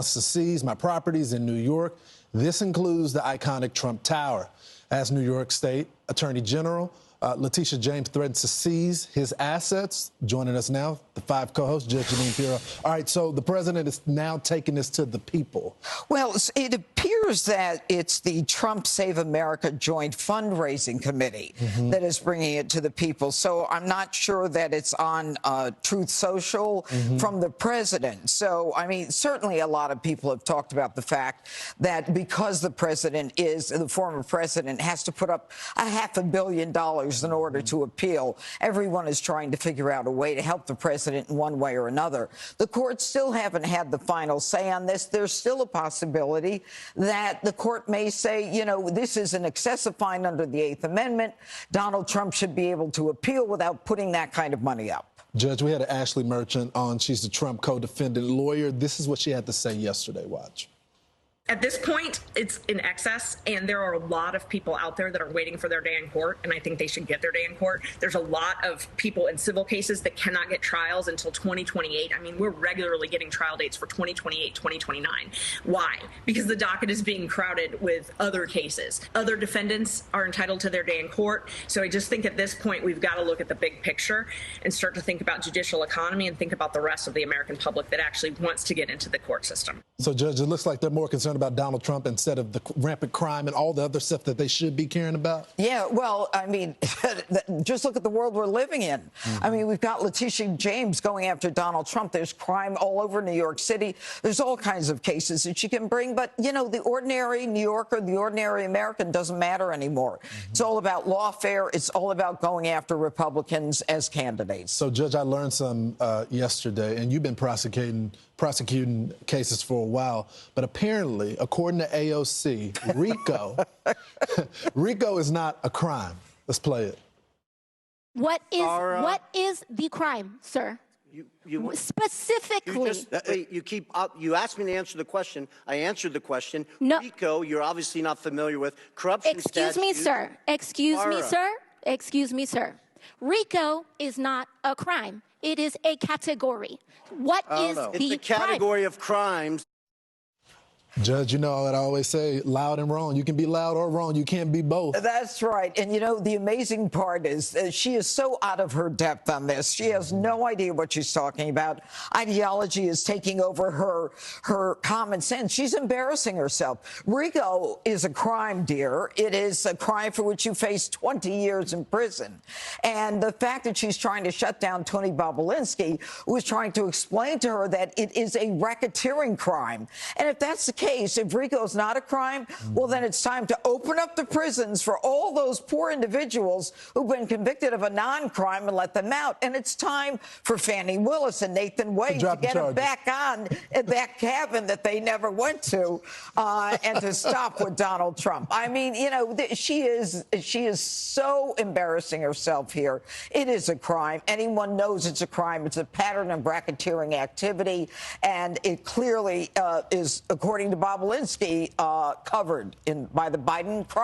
To seize my properties in New York. This includes the iconic Trump Tower. As New York State Attorney General, Letitia James threatens to seize his assets. Joining us now, the five co-hosts, Judge Jeanine Pirro. All right, so the president is now taking this to the people. Well, it appears that it's the Trump Save America Joint Fundraising Committee that is bringing it to the people. So I'm not sure that it's on Truth Social from the president. So, I mean, certainly a lot of people have talked about the fact that because the president is, the former president, has to put up $500 million in order to appeal, everyone is trying to figure out a way to help the president in one way or another. The courts still haven't had the final say on this. There's still a possibility that the court may say, you know, this is an excessive fine under the 8th Amendment. Donald Trump should be able to appeal without putting that kind of money up. Judge, we had Ashley Merchant on. She's the Trump co-defendant lawyer. This is what she had to say yesterday. Watch. At this point, it's in excess, and there are a lot of people out there that are waiting for their day in court, and I think they should get their day in court. There's a lot of people in civil cases that cannot get trials until 2028. I mean, we're regularly getting trial dates for 2028, 2029. Why? Because the docket is being crowded with other cases. Other defendants are entitled to their day in court, so I just think at this point we've got to look at the big picture and start to think about judicial economy and think about the rest of the American public that actually wants to get into the court system. So, Judge, it looks like they're more concerned about Donald Trump instead of the rampant crime and all the other stuff that they should be caring about? Yeah, well, I mean, just look at the world we're living in. I mean, we've got Letitia James going after Donald Trump. There's crime all over New York City. There's all kinds of cases that you can bring. But, you know, the ordinary New Yorker, the ordinary American doesn't matter anymore. It's all about lawfare. It's all about going after Republicans as candidates. So, Judge, I learned some yesterday, and you've been prosecuting cases for a while, but apparently, according to AOC, RICO is not a crime. Let's play it. What is the crime, sir? Specifically. You asked me to answer the question. I answered the question. No. RICO, you're obviously not familiar with. Corruption Excuse me, sir. Excuse me, sir. Excuse me, sir. RICO is not a crime. It is a category. What is the crime? It's a category of crimes. Judge, you know what I always say, loud and wrong. You can be loud or wrong. You can't be both. That's right. And, you know, the amazing part is she is so out of her depth on this. She has no idea what she's talking about. Ideology is taking over her common sense. She's embarrassing herself. RICO is a crime, dear. It is a crime for which you face 20 years in prison. And the fact that she's trying to shut down Tony Bobulinski was trying to explain to her that it is a racketeering crime. And if that's the case, if RICO is not a crime, well, then it's time to open up the prisons for all those poor individuals who've been convicted of a non-crime and let them out. And it's time for Fannie Willis and Nathan Wade to get them back on that cabin that they never went to and to stop with Donald Trump. I mean, you know, she is so embarrassing herself here. It is a crime. Anyone knows it's a crime. It's a pattern of racketeering activity, and it clearly is, according to Bobulinski, covered by the Biden crime